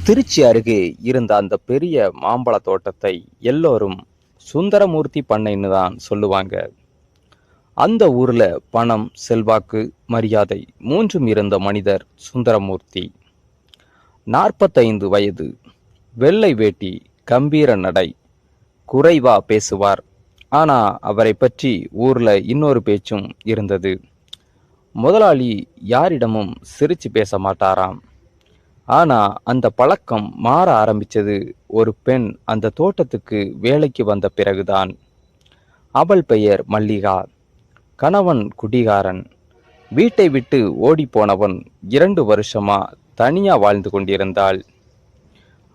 திருச்சி அருகே இருந்த அந்த பெரிய மாம்பழ தோட்டத்தை எல்லோரும் சுந்தரமூர்த்தி பண்ணைன்னு தான் சொல்லுவாங்க. அந்த ஊர்ல பணம், செல்வாக்கு, மரியாதை மூன்றும் இருந்த மனிதர் சுந்தரமூர்த்தி. 45 வயது, வெள்ளை வேட்டி, கம்பீர நடை, குறைவா பேசுவார். ஆனா அவரை பற்றி ஊர்ல இன்னொரு பேச்சும் இருந்தது. முதலாளி யாரிடமும் சிரிச்சு பேச மாட்டாராம். ஆனா அந்த பழக்கம் மாற ஆரம்பிச்சது ஒரு பெண் அந்த தோட்டத்துக்கு வேலைக்கு வந்த பிறகுதான். அவள் பெயர் மல்லிகா. கணவன் குடிகாரன். வீட்டை விட்டு ஓடி போனவன் 2 வருஷமா தனியா வாழ்ந்து கொண்டிருந்தாள்.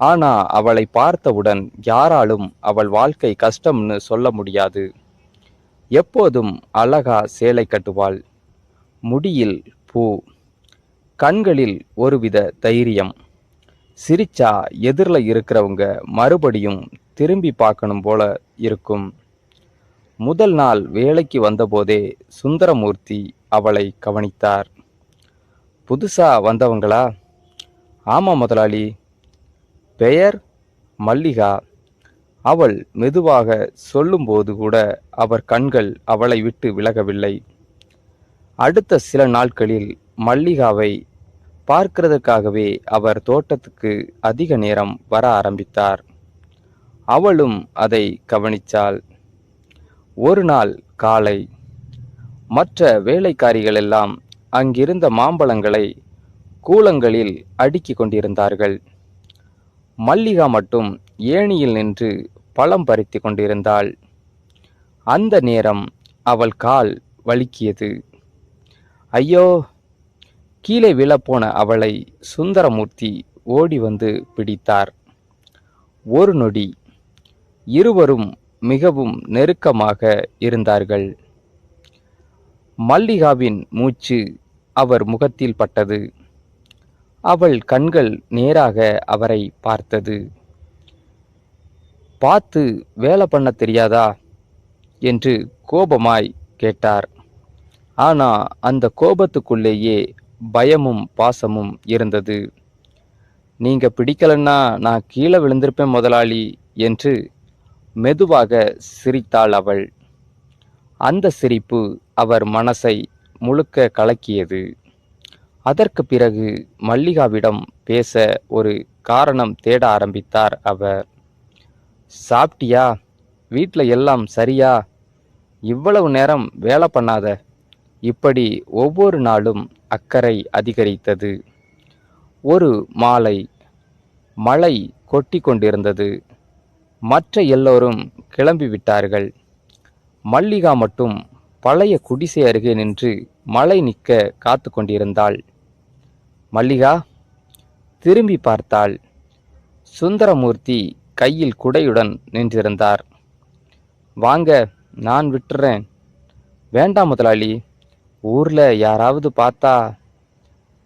ஆனா அவளை பார்த்தவுடன் யாராலும் அவள் வாழ்க்கை கஷ்டம்னு சொல்ல முடியாது. எப்போதும் அழகா சேலை கட்டுவாள். முடியில் பூ, கண்களில் ஒருவித தைரியம். சிரிச்சா எதிரில் இருக்கிறவங்க மறுபடியும் திரும்பி பார்க்கணும் போல இருக்கும். முதல் நாள் வேலைக்கு வந்தபோதே சுந்தரமூர்த்தி அவளை கவனித்தார். புதுசா வந்தவங்களா? ஆமா முதலாளி. பெயர்? மல்லிகா. அவள் மெதுவாக சொல்லும்போது கூட அவர் கண்கள் அவளை விட்டு விலகவில்லை. அடுத்த சில நாட்களில் மல்லிகாவை பார்க்கிறதுக்காகவே அவர் தோட்டத்துக்கு அதிக நேரம் வர ஆரம்பித்தார். அவளும் அதை கவனித்தாள். ஒரு நாள் காலை மற்ற வேலைக்காரிகள் எல்லாம் அங்கிருந்த மாம்பழங்களை கூலங்களில் அடுக்கி கொண்டிருந்தார்கள். மல்லிகா மட்டும் ஏணியில் நின்று பழம் பறித்து கொண்டிருந்தாள். அந்த நேரம் அவள் கால் வலிக்கியது. ஐயோ! கீழே விழப்போன அவளை சுந்தரமூர்த்தி ஓடி வந்து பிடித்தார். ஒரு நொடி இருவரும் மிகவும் நெருக்கமாக இருந்தார்கள். மல்லிகாவின் மூச்சு அவர் முகத்தில் பட்டது. அவள் கண்கள் நேராக அவரை பார்த்தது. பார்த்து வேலை பண்ண தெரியாதா என்று கோபமாய் கேட்டார். ஆனா அந்த கோபத்துக்குள்ளேயே பயமும் பாசமும் இருந்தது. நீங்க பிடிக்கலன்னா நான் கீழே விழுந்திருப்பேன் முதலாளி என்று மெதுவாக சிரித்தாள் அவள். அந்த சிரிப்பு அவர் மனசை முழுக்க கலக்கியது. அதற்கு பிறகு மல்லிகாவிடம் பேச ஒரு காரணம் தேட ஆரம்பித்தார் அவர். சாப்பிட்டியா? வீட்டில் எல்லாம் சரியா? இவ்வளவு நேரம் வேலை பண்ணாத. இப்படி ஒவ்வொரு நாளும் அக்கறை அதிகரித்தது. ஒரு மாலை மழை கொட்டி கொண்டிருந்தது. மற்ற எல்லோரும் கிளம்பிவிட்டார்கள். மல்லிகா மட்டும் பழைய குடிசை அருகே நின்று மழை நிற்க காத்து கொண்டிருந்தாள். மல்லிகா திரும்பி பார்த்தாள். சுந்தரமூர்த்தி கையில் குடையுடன் நின்றிருந்தார். வாங்க, நான் விட்டுறேன். வேண்டாம் முதலாளி. ஊர்ல யாராவது பார்த்தா?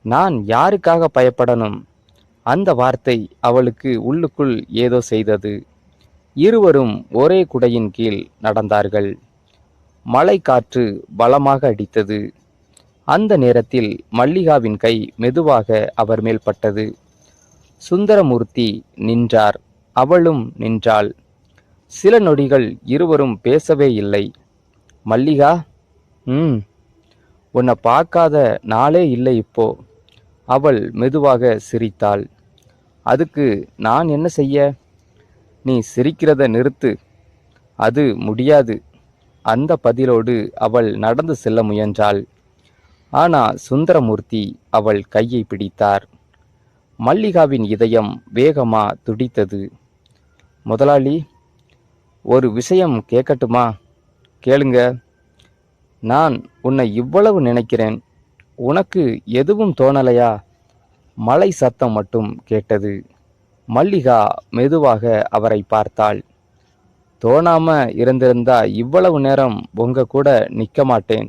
நான் யாருக்காக பயப்படணும்? அந்த வார்த்தை அவளுக்கு உள்ளுக்குள் ஏதோ செய்தது. இருவரும் ஒரே குடையின் கீழ் நடந்தார்கள். மழை காற்று பலமாக அடித்தது. அந்த நேரத்தில் மல்லிகாவின் கை மெதுவாக அவர் மேல் பட்டது. சுந்தரமூர்த்தி நின்றார். அவளும் நின்றாள். சில நொடிகள் இருவரும் பேசவே இல்லை. மல்லிகா, உன்னை பார்க்காத நாளே இல்லை இப்போ. அவள் மெதுவாக சிரித்தாள். அதுக்கு நான் என்ன செய்ய? நீ சிரிக்கிறத நிறுத்து. அது முடியாது. அந்த பதிலோடு அவள் நடந்து செல்ல முயன்றாள். ஆனா சுந்தரமூர்த்தி அவள் கையை பிடித்தார். மல்லிகாவின் இதயம் வேகமா துடித்தது. முதலாளி, ஒரு விஷயம் கேட்கட்டுமா? கேளுங்க. நான் உன்னை இவ்வளவு நினைக்கிறேன். உனக்கு எதுவும் தோணலையா? மழை சத்தம் மட்டும் கேட்டது. மல்லிகா மெதுவாக அவரை பார்த்தாள். தோணாம இருந்திருந்தா இவ்வளவு நேரம் உங்க கூட நிற்க மாட்டேன்.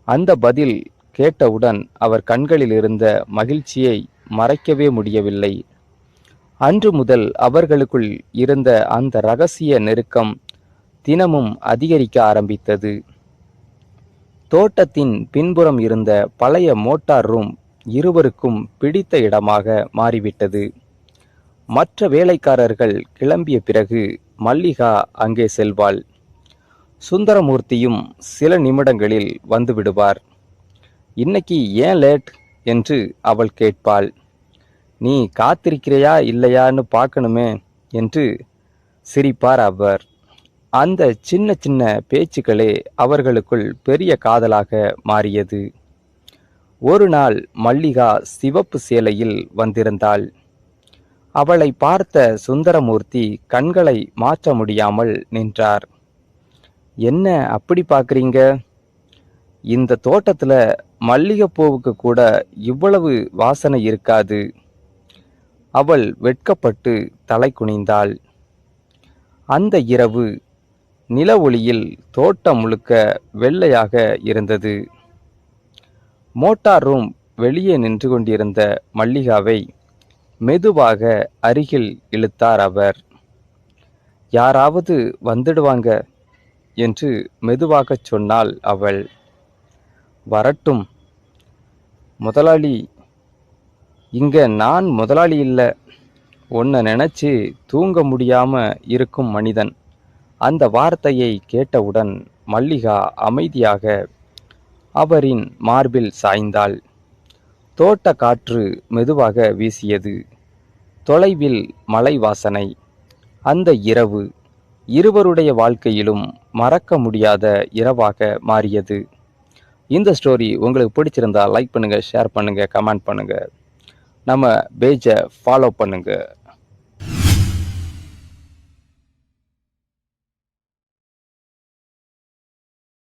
அந்த பதில் கேட்டவுடன் அவர் கண்களில் இருந்த மகிழ்ச்சியை மறைக்கவே முடியவில்லை. அன்று முதல் அவர்களுக்குள் இருந்த அந்த இரகசிய நெருக்கம் தினமும் அதிகரிக்க ஆரம்பித்தது. தோட்டத்தின் பின்புறம் இருந்த பழைய மோட்டார் ரூம் இருவருக்கும் பிடித்த இடமாக மாறிவிட்டது. மற்ற வேலைக்காரர்கள் கிளம்பிய பிறகு மல்லிகா அங்கே செல்வாள். சுந்தரமூர்த்தியும் சில நிமிடங்களில் வந்து விடுவார். இன்னைக்கு ஏன் லேட் என்று அவள் கேட்பாள். நீ காத்திருக்கிறையா இல்லையான்னு பார்க்கணுமே என்று சிரிப்பார் அவர். அந்த சின்ன சின்ன பேச்சுக்களே அவர்களுக்குள் பெரிய காதலாக மாறியது. ஒரு நாள் மல்லிகா சிவப்பு சேலையில் வந்திருந்தாள். அவளை பார்த்த சுந்தரமூர்த்தி கண்களை மாற்ற முடியாமல் நின்றார். என்ன அப்படி பார்க்குறீங்க? இந்த தோட்டத்துல மல்லிகைப்பூவுக்கு கூட இவ்வளவு வாசனை இருக்காது. அவள் வெட்கப்பட்டு தலை குனிந்தாள். அந்த இரவு நில ஒளியில் தோட்டம் முழுக்க வெள்ளையாக இருந்தது. மோட்டார் ரூம் வெளியே நின்று கொண்டிருந்த மல்லிகாவை மெதுவாக அருகில் இழுத்தார் அவர். யாராவது வந்துடுவாங்க என்று மெதுவாகச் சொன்னாள் அவள். வரட்டும் முதலாளி. இங்க நான் முதலாளி இல்லை, உன்னை நினைச்சு தூங்க முடியாம இருக்கும் மனிதன். அந்த வார்த்தையை கேட்டவுடன் மல்லிகா அமைதியாக அவரின் மார்பில் சாய்ந்தாள். தோட்ட காற்று மெதுவாக வீசியது. தொலைவில் மலை வாசனை. அந்த இரவு இருவருடைய வாழ்க்கையிலும் மறக்க முடியாத இரவாக மாறியது. இந்த ஸ்டோரி உங்களுக்கு பிடிச்சிருந்தா லைக் பண்ணுங்க, ஷேர் பண்ணுங்க, கமெண்ட் பண்ணுங்க. நம்ம பேஜை ஃபாலோ பண்ணுங்க.